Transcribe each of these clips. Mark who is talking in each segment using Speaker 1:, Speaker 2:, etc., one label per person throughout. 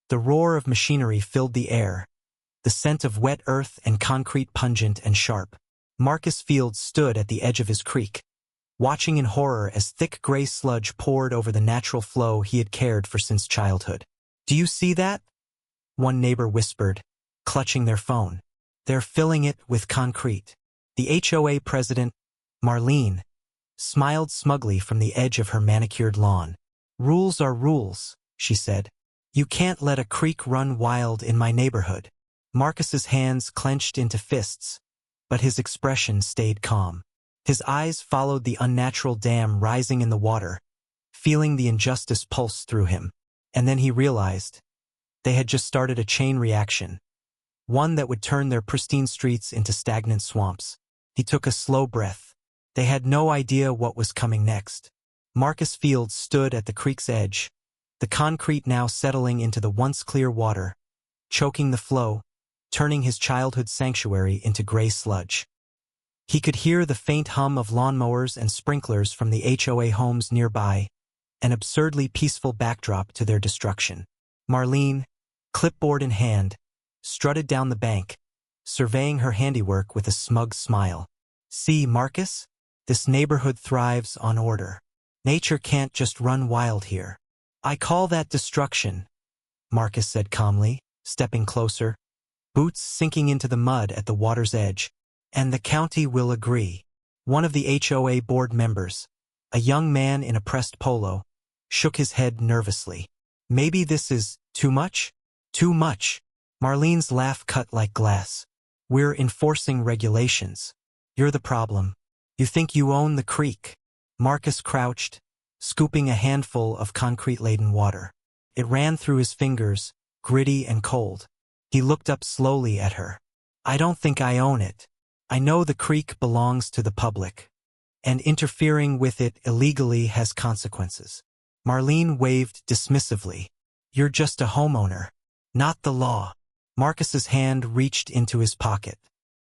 Speaker 1: The roar of machinery filled the air, the scent of wet earth and concrete pungent and sharp. Marcus Fields stood at the edge of his creek, watching in horror as thick gray sludge poured over the natural flow he had cared for since childhood. "Do you see that?" one neighbor whispered, clutching their phone. "They're filling it with concrete." The HOA president, Marlene, smiled smugly from the edge of her manicured lawn. "Rules are rules," she said. "You can't let a creek run wild in my neighborhood." Marcus's hands clenched into fists, but his expression stayed calm. His eyes followed the unnatural dam rising in the water, feeling the injustice pulse through him. And then he realized they had just started a chain reaction, one that would turn their pristine streets into stagnant swamps. He took a slow breath. They had no idea what was coming next. Marcus Fields stood at the creek's edge, the concrete now settling into the once clear water, choking the flow, turning his childhood sanctuary into gray sludge. He could hear the faint hum of lawnmowers and sprinklers from the HOA homes nearby, an absurdly peaceful backdrop to their destruction. Marlene, clipboard in hand, strutted down the bank, surveying her handiwork with a smug smile. "See, Marcus? This neighborhood thrives on order. Nature can't just run wild here." "I call that destruction," Marcus said calmly, stepping closer, boots sinking into the mud at the water's edge. "And the county will agree." One of the HOA board members, a young man in a pressed polo, shook his head nervously. "Maybe this is too much?" "Too much." Marlene's laugh cut like glass. "We're enforcing regulations. You're the problem. You think you own the creek." Marcus crouched, scooping a handful of concrete-laden water. It ran through his fingers, gritty and cold. He looked up slowly at her. "I don't think I own it. I know the creek belongs to the public, and interfering with it illegally has consequences." Marlene waved dismissively. "You're just a homeowner, not the law." Marcus's hand reached into his pocket.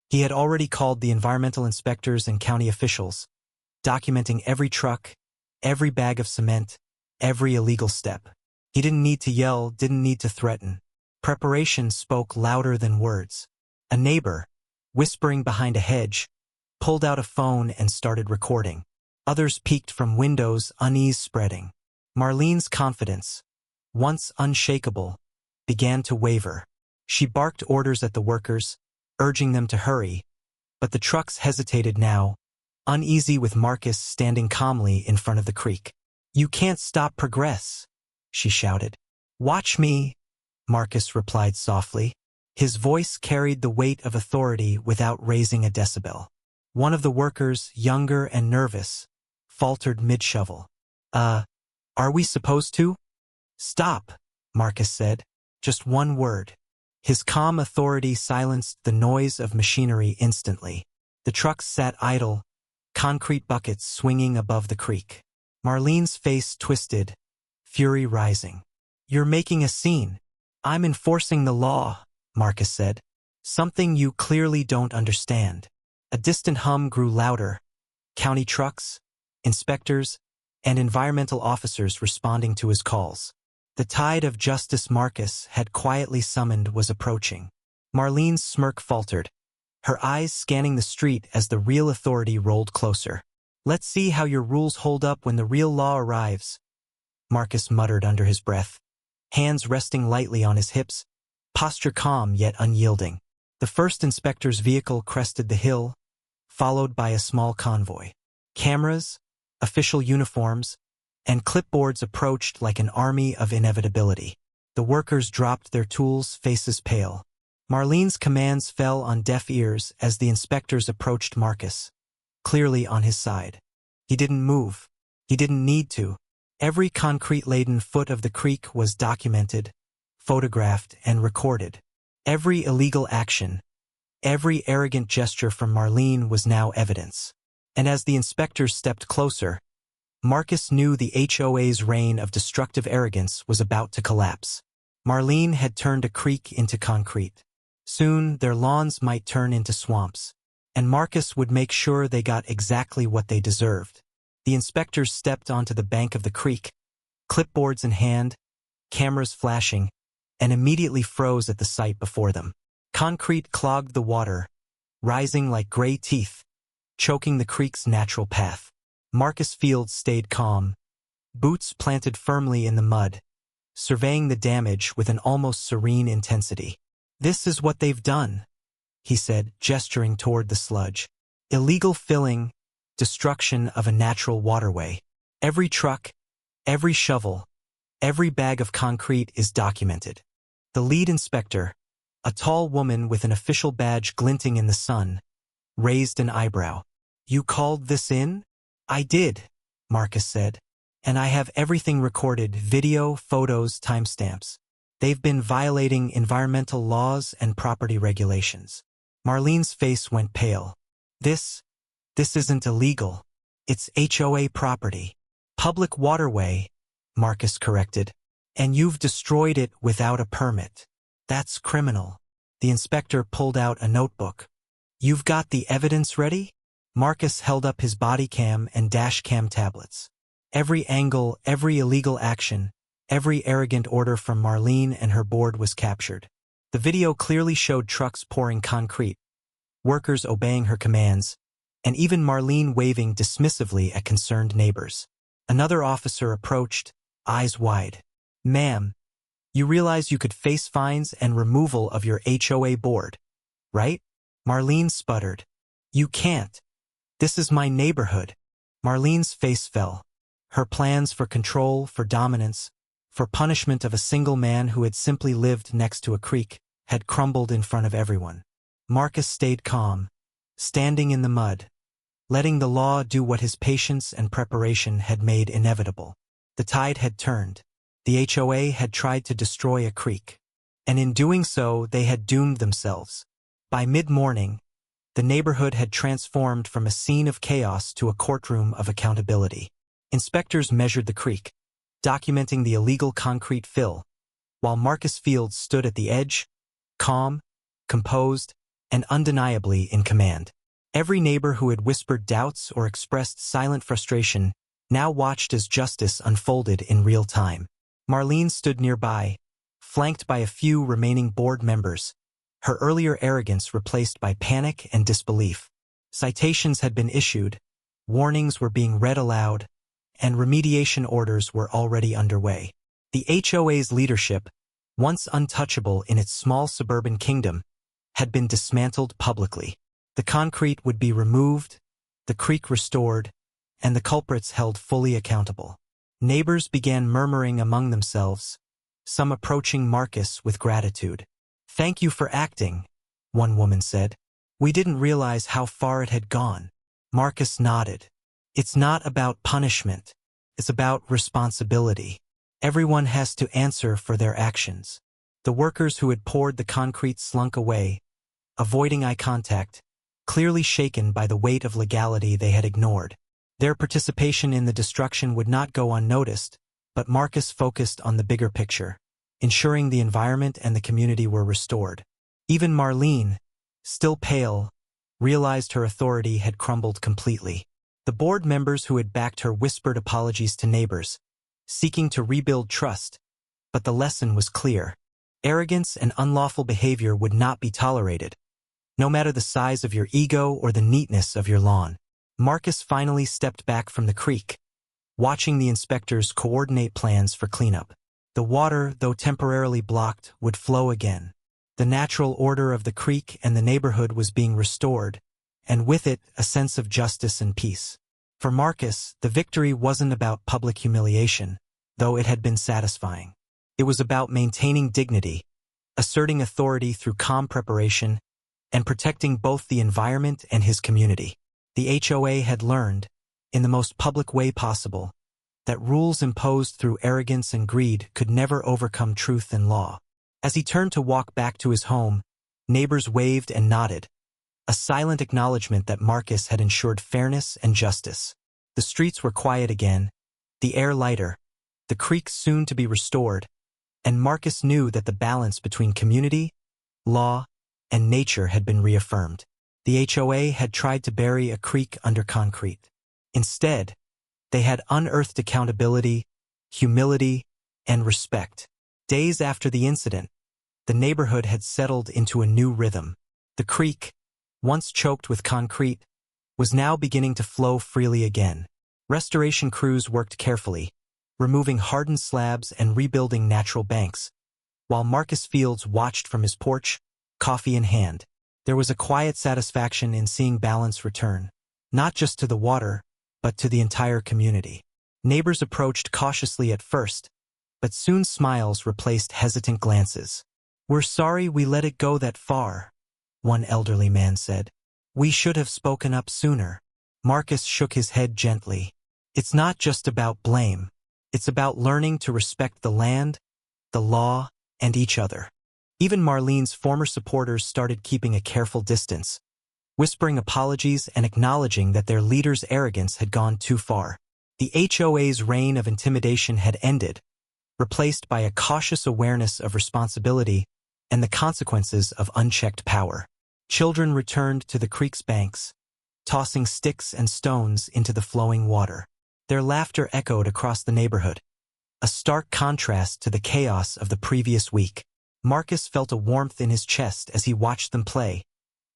Speaker 1: He had already called the environmental inspectors and county officials, documenting every truck, every bag of cement, every illegal step. He didn't need to yell, didn't need to threaten. Preparation spoke louder than words. A neighbor, whispering behind a hedge, pulled out a phone and started recording. Others peeked from windows, unease spreading. Marlene's confidence, once unshakable, began to waver. She barked orders at the workers, urging them to hurry, but the trucks hesitated now, uneasy with Marcus standing calmly in front of the creek. "You can't stop progress," she shouted. "Watch me," Marcus replied softly. His voice carried the weight of authority without raising a decibel. One of the workers, younger and nervous, faltered mid-shovel. Are we supposed to?" "Stop," Marcus said. "Just one word." His calm authority silenced the noise of machinery instantly. The trucks sat idle, concrete buckets swinging above the creek. Marlene's face twisted, fury rising. "You're making a scene." "I'm enforcing the law," Marcus said. "Something you clearly don't understand." A distant hum grew louder. County trucks, inspectors, and environmental officers responding to his calls. The tide of justice Marcus had quietly summoned was approaching. Marlene's smirk faltered, her eyes scanning the street as the real authority rolled closer. "Let's see how your rules hold up when the real law arrives," Marcus muttered under his breath, hands resting lightly on his hips, posture calm yet unyielding. The first inspector's vehicle crested the hill, followed by a small convoy. Cameras, official uniforms, and clipboards approached like an army of inevitability. The workers dropped their tools, faces pale. Marlene's commands fell on deaf ears as the inspectors approached Marcus, clearly on his side. He didn't move. He didn't need to. Every concrete-laden foot of the creek was documented, photographed, and recorded. Every illegal action, every arrogant gesture from Marlene was now evidence. And as the inspectors stepped closer, Marcus knew the HOA's reign of destructive arrogance was about to collapse. Marlene had turned a creek into concrete. Soon, their lawns might turn into swamps, and Marcus would make sure they got exactly what they deserved. The inspectors stepped onto the bank of the creek, clipboards in hand, cameras flashing, and immediately froze at the sight before them. Concrete clogged the water, rising like gray teeth, choking the creek's natural path. Marcus Fields stayed calm, boots planted firmly in the mud, surveying the damage with an almost serene intensity. "This is what they've done," he said, gesturing toward the sludge. "Illegal filling, destruction of a natural waterway. Every truck, every shovel, every bag of concrete is documented." The lead inspector, a tall woman with an official badge glinting in the sun, raised an eyebrow. "You called this in?" "I did," Marcus said. "And I have everything recorded, video, photos, timestamps. They've been violating environmental laws and property regulations." Marlene's face went pale. This isn't illegal. It's HOA property. Public waterway," Marcus corrected. "And you've destroyed it without a permit. That's criminal." The inspector pulled out a notebook. "You've got the evidence ready?" Marcus held up his body cam and dash cam tablets. Every angle, every illegal action, every arrogant order from Marlene and her board was captured. The video clearly showed trucks pouring concrete, workers obeying her commands, and even Marlene waving dismissively at concerned neighbors. Another officer approached, eyes wide. "Ma'am, you realize you could face fines and removal of your HOA board, right?" Marlene sputtered. "You can't. This is my neighborhood." Marlene's face fell. Her plans for control, for dominance, for punishment of a single man who had simply lived next to a creek, had crumbled in front of everyone. Marcus stayed calm, standing in the mud, letting the law do what his patience and preparation had made inevitable. The tide had turned. The HOA had tried to destroy a creek, and in doing so they had doomed themselves. By mid-morning, the neighborhood had transformed from a scene of chaos to a courtroom of accountability. Inspectors measured the creek, documenting the illegal concrete fill, while Marcus Fields stood at the edge, calm, composed, and undeniably in command. Every neighbor who had whispered doubts or expressed silent frustration now watched as justice unfolded in real time. Marlene stood nearby, flanked by a few remaining board members, her earlier arrogance replaced by panic and disbelief. Citations had been issued, warnings were being read aloud, and remediation orders were already underway. The HOA's leadership, once untouchable in its small suburban kingdom, had been dismantled publicly. The concrete would be removed, the creek restored, and the culprits held fully accountable. Neighbors began murmuring among themselves, some approaching Marcus with gratitude. "Thank you for acting," one woman said. "We didn't realize how far it had gone." Marcus nodded. "It's not about punishment. It's about responsibility. Everyone has to answer for their actions." The workers who had poured the concrete slunk away, avoiding eye contact, clearly shaken by the weight of legality they had ignored. Their participation in the destruction would not go unnoticed, but Marcus focused on the bigger picture, ensuring the environment and the community were restored. Even Marlene, still pale, realized her authority had crumbled completely. The board members who had backed her whispered apologies to neighbors, seeking to rebuild trust, but the lesson was clear. Arrogance and unlawful behavior would not be tolerated, no matter the size of your ego or the neatness of your lawn. Marcus finally stepped back from the creek, watching the inspectors coordinate plans for cleanup. The water, though temporarily blocked, would flow again. The natural order of the creek and the neighborhood was being restored, and with it, a sense of justice and peace. For Marcus, the victory wasn't about public humiliation, though it had been satisfying. It was about maintaining dignity, asserting authority through calm preparation, and protecting both the environment and his community. The HOA had learned, in the most public way possible, that rules imposed through arrogance and greed could never overcome truth and law. As he turned to walk back to his home, neighbors waved and nodded, a silent acknowledgement that Marcus had ensured fairness and justice. The streets were quiet again, the air lighter, the creek soon to be restored, and Marcus knew that the balance between community, law, and nature had been reaffirmed. The HOA had tried to bury a creek under concrete. Instead, they had unearthed accountability, humility, and respect. Days after the incident, The neighborhood had settled into a new rhythm. The creek, once choked with concrete, was now beginning to flow freely again. Restoration crews worked carefully, removing hardened slabs and rebuilding natural banks, while Marcus Fields watched from his porch, coffee in hand. There was a quiet satisfaction in seeing balance return, not just to the water, but to the entire community. Neighbors approached cautiously at first, but soon smiles replaced hesitant glances. "We're sorry we let it go that far," one elderly man said. "We should have spoken up sooner." Marcus shook his head gently. "It's not just about blame. It's about learning to respect the land, the law, and each other." Even Marlene's former supporters started keeping a careful distance, whispering apologies and acknowledging that their leader's arrogance had gone too far. The HOA's reign of intimidation had ended, replaced by a cautious awareness of responsibility and the consequences of unchecked power. Children returned to the creek's banks, tossing sticks and stones into the flowing water. Their laughter echoed across the neighborhood, a stark contrast to the chaos of the previous week. Marcus felt a warmth in his chest as he watched them play,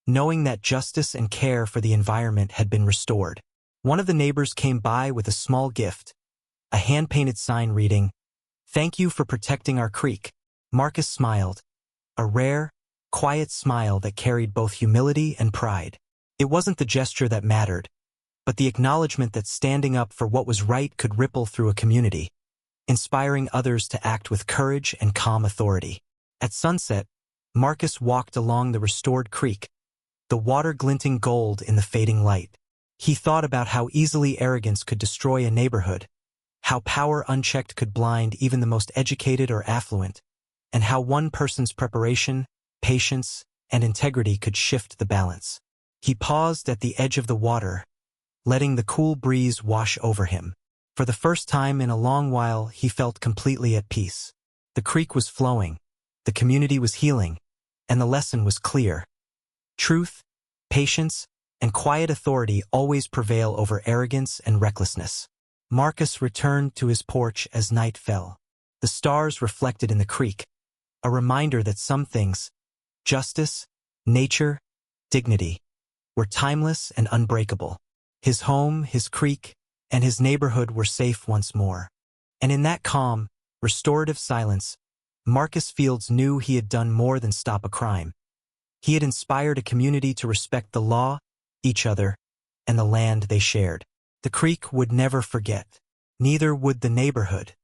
Speaker 1: knowing that justice and care for the environment had been restored. One of the neighbors came by with a small gift, a hand-painted sign reading, "Thank you for protecting our creek." Marcus smiled, a rare, quiet smile that carried both humility and pride. It wasn't the gesture that mattered, but the acknowledgement that standing up for what was right could ripple through a community, inspiring others to act with courage and calm authority. At sunset, Marcus walked along the restored creek, the water glinting gold in the fading light. He thought about how easily arrogance could destroy a neighborhood, how power unchecked could blind even the most educated or affluent, and how one person's preparation, patience, and integrity could shift the balance. He paused at the edge of the water, letting the cool breeze wash over him. For the first time in a long while, he felt completely at peace. The creek was flowing, the community was healing, and the lesson was clear. Truth, patience, and quiet authority always prevail over arrogance and recklessness. Marcus returned to his porch as night fell. The stars reflected in the creek, a reminder that some things, justice, nature, dignity, were timeless and unbreakable. His home, his creek, and his neighborhood were safe once more. And in that calm, restorative silence, Marcus Fields knew he had done more than stop a crime. He had inspired a community to respect the law, each other, and the land they shared. The creek would never forget. Neither would the neighborhood.